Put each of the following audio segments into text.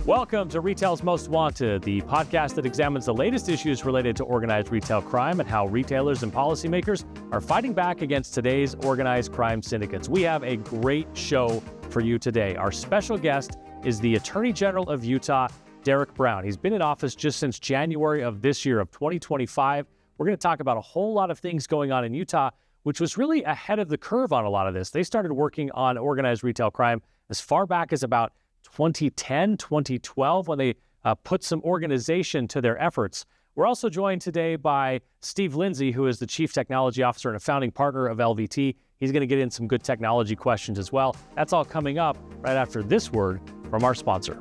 Welcome to Retail's Most Wanted, the podcast that examines the latest issues related to organized retail crime and how retailers and policymakers are fighting back against today's organized crime syndicates. We have a great show for you today. Our special guest is the Attorney General of Utah, Derek Brown. He's been in office just since January of this year, of 2025. We're going to talk about a whole lot of things going on in Utah, which was really ahead of the curve on a lot of this. They started working on organized retail crime as far back as about 2010, 2012, when they put some organization to their efforts. We're also joined today by Steve Lindsay, who is the Chief Technology Officer and a founding partner of LVT. He's going to get in some good technology questions as well. That's all coming up right after this word from our sponsor.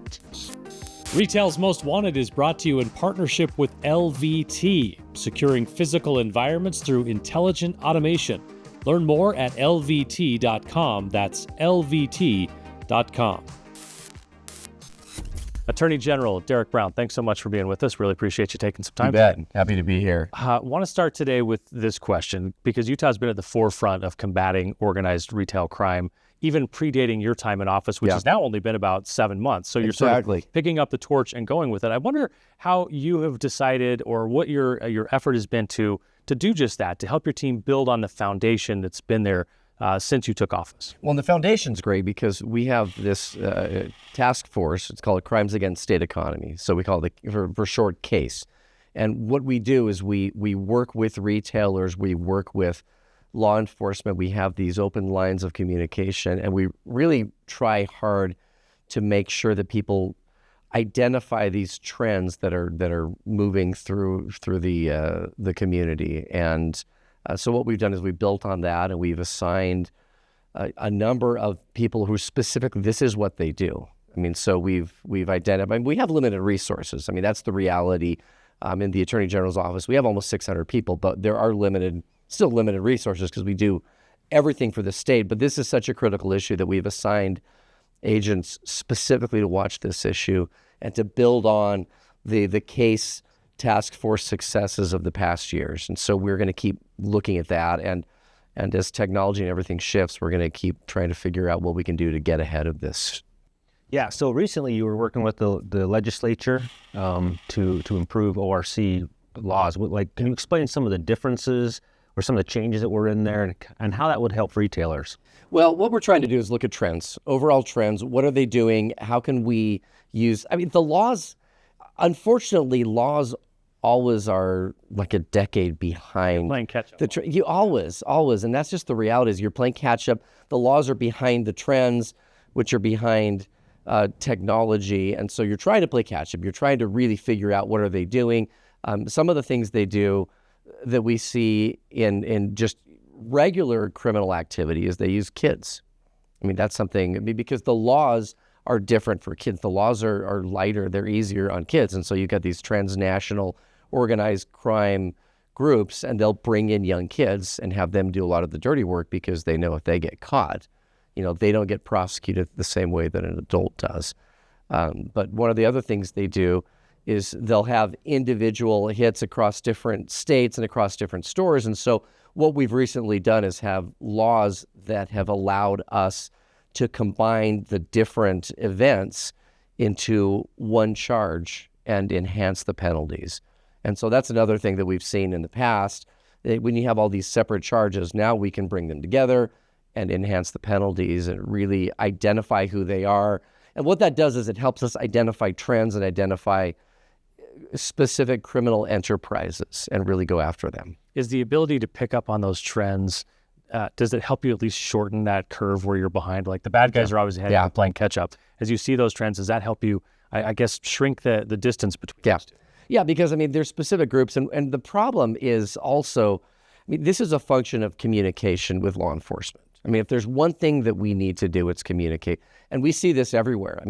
Retail's Most Wanted is brought to you in partnership with LVT, securing physical environments through intelligent automation. Learn more at lvt.com. That's lvt.com. Attorney General Derek Brown, thanks so much for being with us. Really appreciate you taking some time. You bet. Happy to be here. I want to start today with this question, because Utah's been at the forefront of combating organized retail crime, even predating your time in office, which has now only been about 7 months. So you're sort of picking up the torch and going with it. I wonder how you have decided, or what your effort has been to do just that, to help your team build on the foundation that's been there since you took office. Well, the foundation's great because we have this task force. It's called Crimes Against State Economy. So we call it, for short, CASE. And what we do is we work with retailers, we work with law enforcement, we have these open lines of communication, and we really try hard to make sure that people identify these trends that are moving through the community. And so what we've done is we've built on that, and we've assigned a number of people who specifically, this is what they do. I mean, so we've identified, we have limited resources. I mean, that's the reality. In the Attorney General's office, we have almost 600 people, but there are still limited resources because we do everything for the state. But this is such a critical issue that we've assigned agents specifically to watch this issue and to build on the case task force successes of the past years. And so we're going to keep looking at that. And as technology and everything shifts, we're going to keep trying to figure out what we can do to get ahead of this. Yeah, so recently you were working with the legislature to improve ORC laws. Can you explain some of the differences or some of the changes that were in there and how that would help retailers? Well, what we're trying to do is look at trends, overall trends. What are they doing? How can we use, the laws, unfortunately, laws always are like a decade behind. You're playing catch up. You always, and that's just the reality. Is you're playing catch up. The laws are behind the trends, which are behind technology, and so you're trying to play catch up. You're trying to really figure out what are they doing. Some of the things they do that we see in just regular criminal activity is they use kids. I mean, that's something, because the laws are different for kids. The laws are lighter, they're easier on kids. And so you've got these transnational organized crime groups, and they'll bring in young kids and have them do a lot of the dirty work because they know if they get caught, they don't get prosecuted the same way that an adult does. But one of the other things they do is they'll have individual hits across different states and across different stores. And so what we've recently done is have laws that have allowed us to combine the different events into one charge and enhance the penalties. And so that's another thing that we've seen in the past. When you have all these separate charges, now we can bring them together and enhance the penalties and really identify who they are. And what that does is it helps us identify trends and identify specific criminal enterprises and really go after them. Is the ability to pick up on those trends, does it help you at least shorten that curve where you're behind? Like the bad guys are always ahead and playing catch up. As you see those trends, does that help you, I guess, shrink the distance between those two? Yeah, because there's specific groups, and the problem is also, this is a function of communication with law enforcement. If there's one thing that we need to do, it's communicate. And we see this everywhere.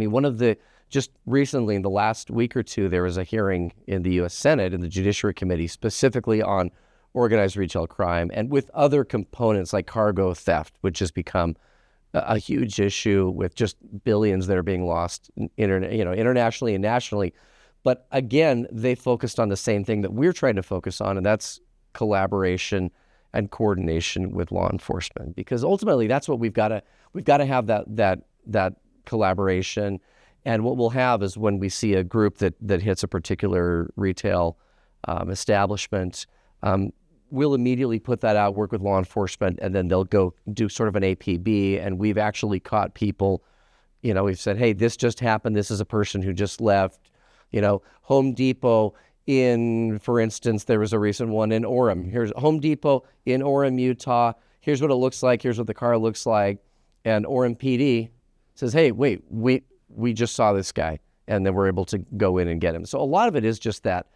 Just recently in the last week or two, there was a hearing in the U.S. Senate in the Judiciary Committee specifically on organized retail crime, and with other components like cargo theft, which has become a huge issue with just billions that are being lost internationally and nationally. But again, they focused on the same thing that we're trying to focus on, and that's collaboration and coordination with law enforcement. Because ultimately, that's what we've got to have that collaboration. And what we'll have is when we see a group that hits a particular retail establishment, we'll immediately put that out, work with law enforcement, and then they'll go do sort of an APB. And we've actually caught people, we've said, hey, this just happened. This is a person who just left, Home Depot for instance, there was a recent one in Orem. Here's Home Depot in Orem, Utah. Here's what it looks like. Here's what the car looks like. And Orem PD says, hey, wait, we just saw this guy. And then we're able to go in and get him. So a lot of it is just that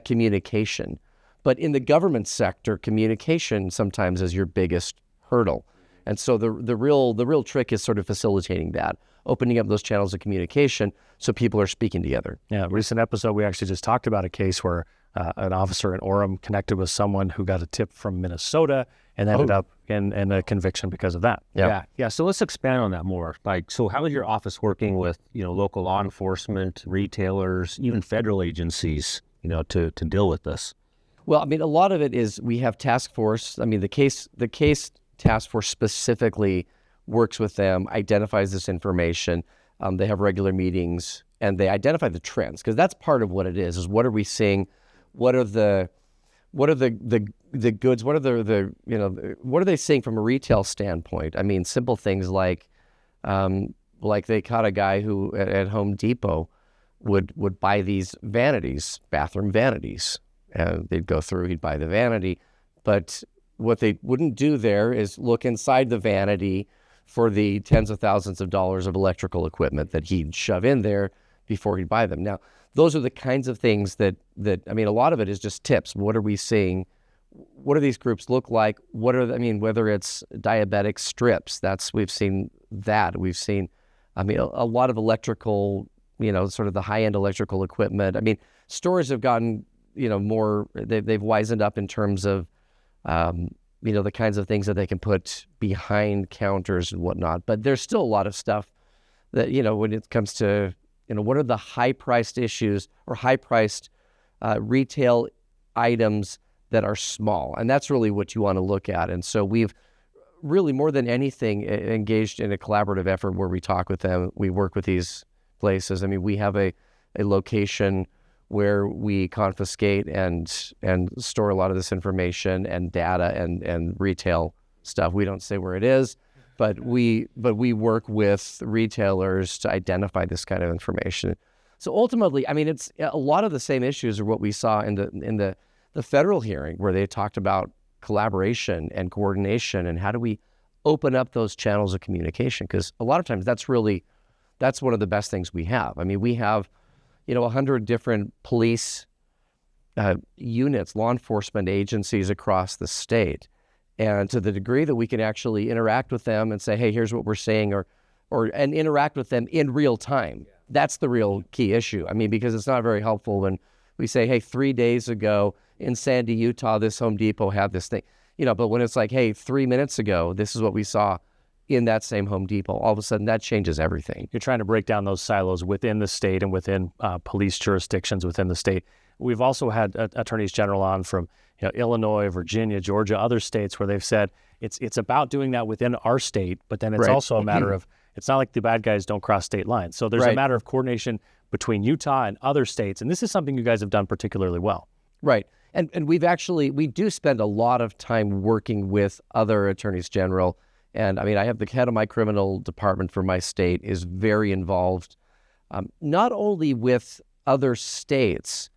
communication. But in the government sector, communication sometimes is your biggest hurdle. And so the real trick is sort of facilitating that, opening up those channels of communication so people are speaking together. Yeah, recent episode, we actually just talked about a case where an officer in Orem connected with someone who got a tip from Minnesota and ended up in a conviction because of that. Yeah. So let's expand on that more. So how is your office working with, local law enforcement, retailers, even federal agencies, to deal with this? Well, a lot of it is we have task force. The case task force specifically works with them, identifies this information. They have regular meetings and they identify the trends, because that's part of what it is what are we seeing? What are the goods? What are what are they seeing from a retail standpoint? Simple things like they caught a guy who at Home Depot would buy these vanities, bathroom vanities. They'd go through, he'd buy the vanity, but what they wouldn't do there is look inside the vanity for the tens of thousands of dollars of electrical equipment that he'd shove in there before he'd buy them. Now, those are the kinds of things that a lot of it is just tips. What are we seeing? What do these groups look like? Whether it's diabetic strips, we've seen that. We've seen, a lot of electrical, sort of the high-end electrical equipment. Stores have gotten, more, they've wisened up in terms of, the kinds of things that they can put behind counters and whatnot. But there's still a lot of stuff that, when it comes to, what are the high-priced issues or high-priced retail items that are small? And that's really what you want to look at. And so we've really, more than anything, engaged in a collaborative effort where we talk with them. We work with these places. We have a location where we confiscate and store a lot of this information and data and retail stuff. We don't say where it is, but we work with retailers to identify this kind of information. So ultimately, it's a lot of the same issues are what we saw in the federal hearing, where they talked about collaboration and coordination and how do we open up those channels of communication, because a lot of times that's one of the best things we have. We have 100 different police units, law enforcement agencies across the state. And to the degree that we can actually interact with them and say, hey, here's what we're saying, and interact with them in real time, that's the real key issue. Because it's not very helpful when we say, hey, 3 days ago in Sandy, Utah, this Home Depot had this thing, but when it's like, hey, 3 minutes ago, this is what we saw in that same Home Depot, all of a sudden that changes everything. You're trying to break down those silos within the state and within police jurisdictions within the state. We've also had attorneys general on from Illinois, Virginia, Georgia, other states where they've said it's about doing that within our state, but then it's also a matter of, it's not like the bad guys don't cross state lines. So there's a matter of coordination between Utah and other states, and this is something you guys have done particularly well. Right. And we do spend a lot of time working with other attorneys general. And I have the head of my criminal department for my state is very involved, not only with other states,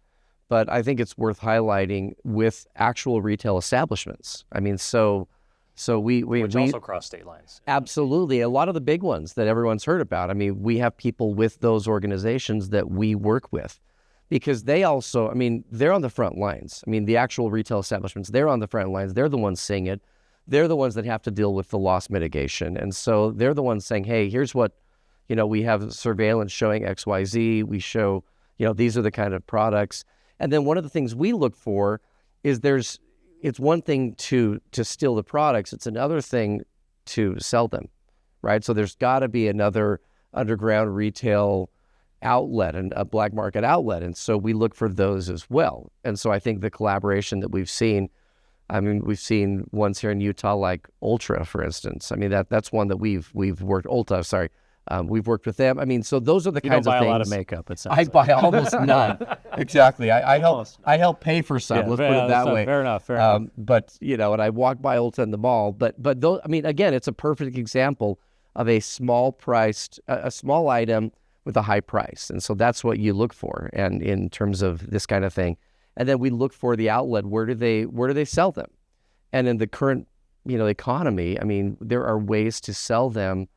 but I think it's worth highlighting with actual retail establishments. So we also cross state lines. Absolutely. A lot of the big ones that everyone's heard about. We have people with those organizations that we work with, because they also, they're on the front lines. The actual retail establishments, they're on the front lines. They're the ones seeing it. They're the ones that have to deal with the loss mitigation. And so they're the ones saying, hey, here's what, we have surveillance showing XYZ. We show, these are the kind of products. And then one of the things we look for is it's one thing to steal the products. It's another thing to sell them, right? So there's got to be another underground retail outlet and a black market outlet. And so we look for those as well. And so I think the collaboration that we've seen, we've seen ones here in Utah like Ultra, for instance. That's one that we've worked, We've worked with them. I mean, so those are the You kinds don't of buy things. a lot of makeup. It sounds I like. buy almost none. Exactly. I help pay for some. Yeah, Let's fair- put it that's that not- way. Fair enough. Fair enough. But and I walk by Old Town the Mall. But those, I mean, again, it's a perfect example of a small item with a high price, and so that's what you look for. And in terms of this kind of thing, and then we look for the outlet. Where do they sell them? And in the current economy, I mean, there are ways to sell them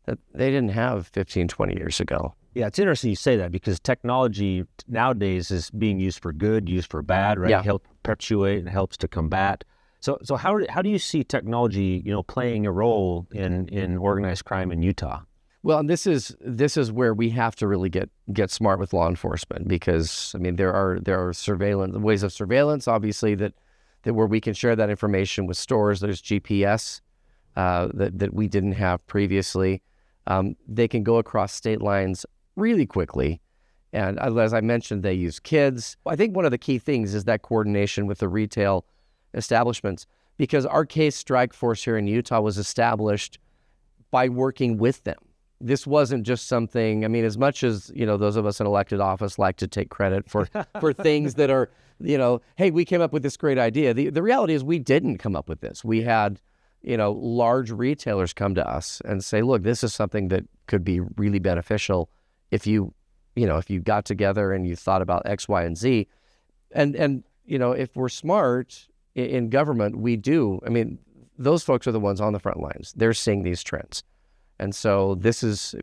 that they didn't have 15, 20 years ago. Yeah, it's interesting you say that because technology nowadays is being used for good, used for bad, right? Yeah. It helps perpetuate and helps to combat. So how do you see technology, playing a role in organized crime in Utah? Well, and this is where we have to really get smart with law enforcement, because I mean there are ways of surveillance, obviously, that where we can share that information with stores. There's GPS that we didn't have previously. They can go across state lines really quickly, and as I mentioned, they use kids. I think one of the key things is that coordination with the retail establishments, because our case strike force here in Utah was established by working with them. This wasn't just something, I mean, as much as, those of us in elected office like to take credit for things that are, hey, we came up with this great idea. The reality is we didn't come up with this. We had, large retailers come to us and say, look, this is something that could be really beneficial if you got together and you thought about X, Y, and Z. And if we're smart in government, we do. I mean, those folks are the ones on the front lines. They're seeing these trends. And so this is,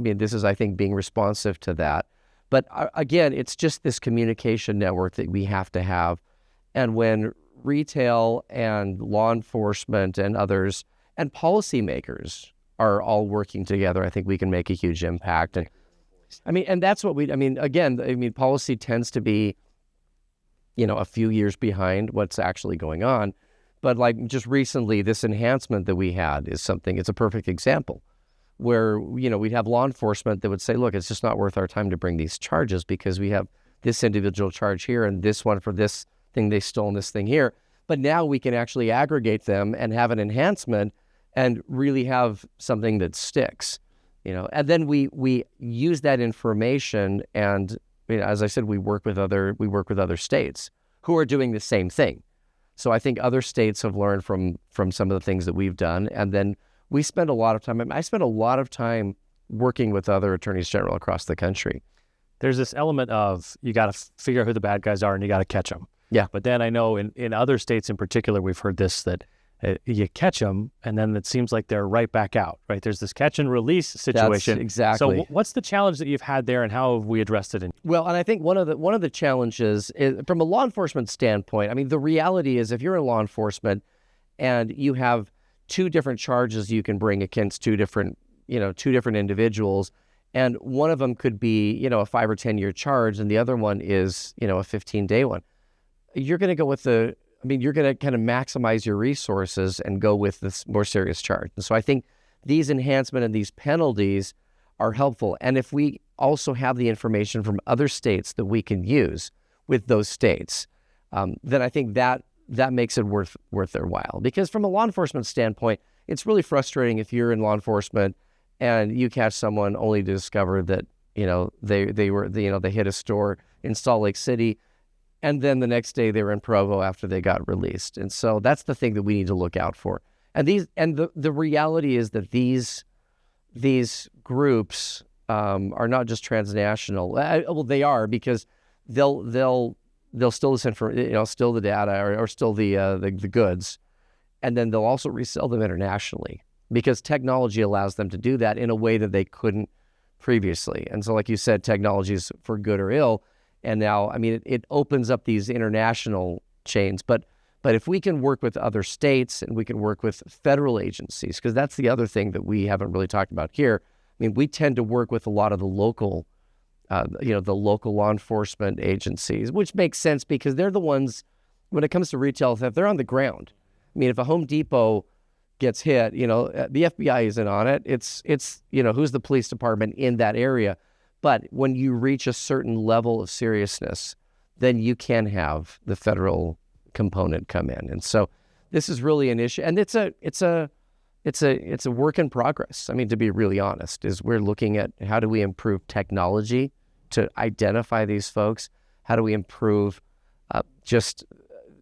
I think, being responsive to that. But again, it's just this communication network that we have to have. And when retail and law enforcement and others and policymakers are all working together, I think we can make a huge impact. And and that's what policy tends to be, a few years behind what's actually going on. But like just recently, this enhancement that we had it's a perfect example where, we'd have law enforcement that would say, look, it's just not worth our time to bring these charges because we have this individual charge here and this one for this thing they stole and this thing here. But now we can actually aggregate them and have an enhancement and really have something that sticks, And then we use that information and, as I said, we work with other states who are doing the same thing. So I think other states have learned from some of the things that we've done, and then we spend a lot of time. I spend a lot of time working with other attorneys general across the country. There's this element of you got to figure out who the bad guys are and you got to catch them. Yeah. But then I know in other states in particular, we've heard this, that you catch them and then it seems like they're right back out, right? There's this catch and release situation. That's exactly. So what's the challenge that you've had there and how have we addressed it? Well, and I think one of the challenges is, from a law enforcement standpoint, the reality is if you're in law enforcement and you have two different charges you can bring against two different individuals, and one of them could be, a 5 or 10 year charge and the other one is, a 15-day one. You're going to go with you're going to kind of maximize your resources and go with this more serious charge. And so I think these enhancements and these penalties are helpful. And if we also have the information from other states that we can use with those states, then I think that makes it worth their while. Because from a law enforcement standpoint, it's really frustrating if you're in law enforcement and you catch someone only to discover that, they hit a store in Salt Lake City, and then the next day they were in Provo after they got released. And so that's the thing that we need to look out for. And the reality is that these groups are not just transnational. Well, they are, because they'll steal this steal the data or steal the goods, and then they'll also resell them internationally because technology allows them to do that in a way that they couldn't previously. And so, like you said, technology is for good or ill. And now, it opens up these international chains. But if we can work with other states and we can work with federal agencies, because that's the other thing that we haven't really talked about here. We tend to work with a lot of the local, the local law enforcement agencies, which makes sense because they're the ones, when it comes to retail theft, they're on the ground. If a Home Depot gets hit, the FBI isn't on it. It's who's the police department in that area. But when you reach a certain level of seriousness, then you can have the federal component come in. And so this is really an issue. And it's a it's a work in progress. I mean, to be really honest, is we're looking at how do we improve technology to identify these folks? How do we improve just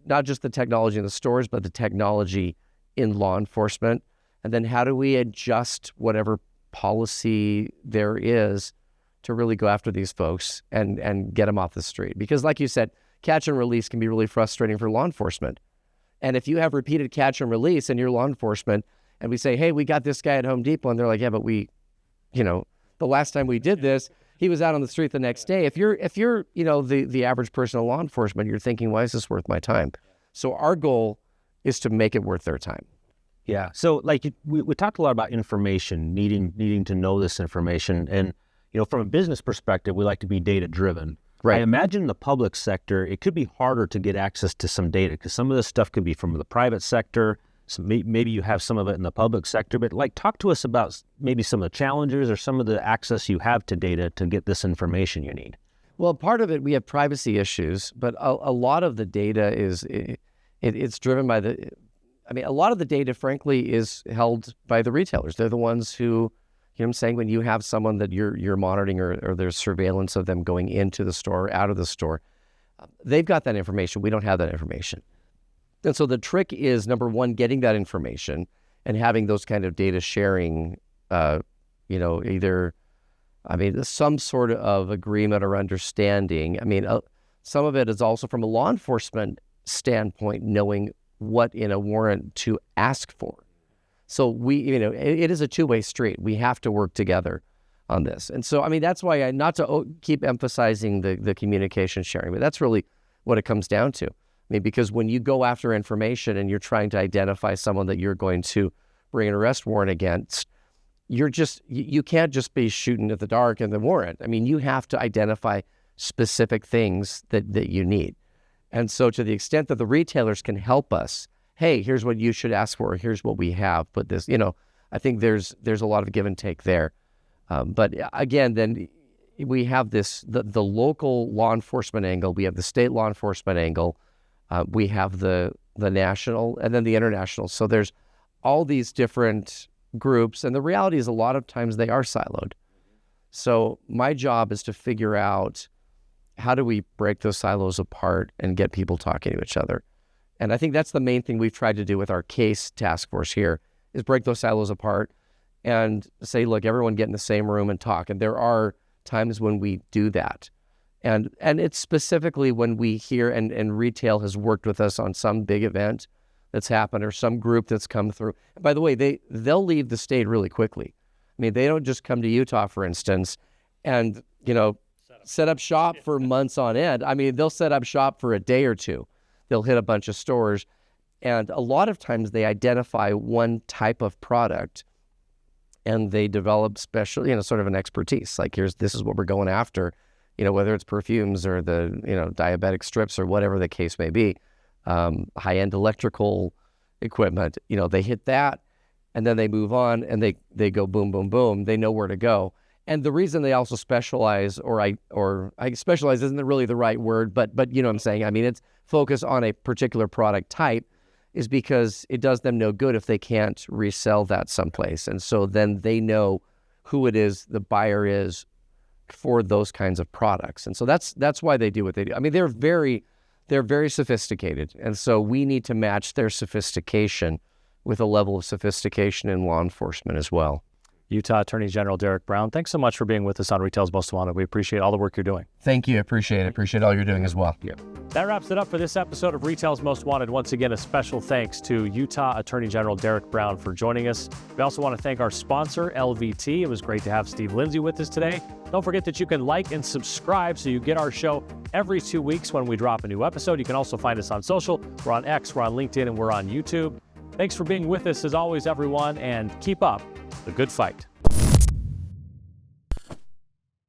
not just the technology in the stores, but the technology in law enforcement? And then how do we adjust whatever policy there is to really go after these folks and get them off the street? Because like you said, catch and release can be really frustrating for law enforcement. And if you have repeated catch and release and you're law enforcement and we say, hey, we got this guy at Home Depot, and they're like, yeah, but the last time we did this, he was out on the street the next day. If you're the average person in law enforcement, you're thinking, why is this worth my time? So our goal is to make it worth their time. Yeah. So like we talked a lot about information, needing to know this information. And, from a business perspective, we like to be data driven. Right. I imagine in the public sector, it could be harder to get access to some data because some of this stuff could be from the private sector. So maybe you have some of it in the public sector, but talk to us about maybe some of the challenges or some of the access you have to data to get this information you need. Well, part of it, we have privacy issues, but a lot of the data it's driven by a lot of the data, frankly, is held by the retailers. They're the ones who, I'm saying, when you have someone that you're monitoring or there's surveillance of them going into the store, out of the store, they've got that information. We don't have that information. And so the trick is, number one, getting that information and having those kind of data sharing, some sort of agreement or understanding. Some of it is also from a law enforcement standpoint, knowing what in a warrant to ask for. So it is a two-way street. We have to work together on this. And so, that's why not to keep emphasizing the communication sharing, but that's really what it comes down to. Because when you go after information and you're trying to identify someone that you're going to bring an arrest warrant against, you can't just be shooting at the dark in the warrant. You have to identify specific things that you need. And so to the extent that the retailers can help us, hey, here's what you should ask for, here's what we have, put this, I think there's a lot of give and take there. But again, then we have the local law enforcement angle, we have the state law enforcement angle, we have the national and then the international. So there's all these different groups, and the reality is a lot of times they are siloed. So my job is to figure out how do we break those silos apart and get people talking to each other. And I think that's the main thing we've tried to do with our case task force here, is break those silos apart and say, look, everyone get in the same room and talk. And there are times when we do that. And it's specifically when we hear and retail has worked with us on some big event that's happened or some group that's come through. And by the way, they'll leave the state really quickly. They don't just come to Utah, for instance, and, set up shop for months on end. They'll set up shop for a day or two. They'll hit a bunch of stores. And a lot of times they identify one type of product and they develop special, sort of an expertise. Like, this is what we're going after, whether it's perfumes or the, diabetic strips or whatever the case may be, high-end electrical equipment, they hit that and then they move on and they go boom, boom, boom. They know where to go. And the reason they also specialize, or I specialize isn't really the right word, but you know what I'm saying? It's focus on a particular product type, is because it does them no good if they can't resell that someplace. And so then they know who it is the buyer is for those kinds of products. And so that's why they do what they do. They're very sophisticated. And so we need to match their sophistication with a level of sophistication in law enforcement as well. Utah Attorney General Derek Brown, thanks so much for being with us on Retail's Most Wanted. We appreciate all the work you're doing. Thank you. Appreciate it. Appreciate all you're doing as well. Yeah. That wraps it up for this episode of Retail's Most Wanted. Once again, a special thanks to Utah Attorney General Derek Brown for joining us. We also want to thank our sponsor, LVT. It was great to have Steve Lindsay with us today. Don't forget that you can like and subscribe so you get our show every 2 weeks when we drop a new episode. You can also find us on social. We're on X, we're on LinkedIn, and we're on YouTube. Thanks for being with us as always, everyone, and keep up the good fight.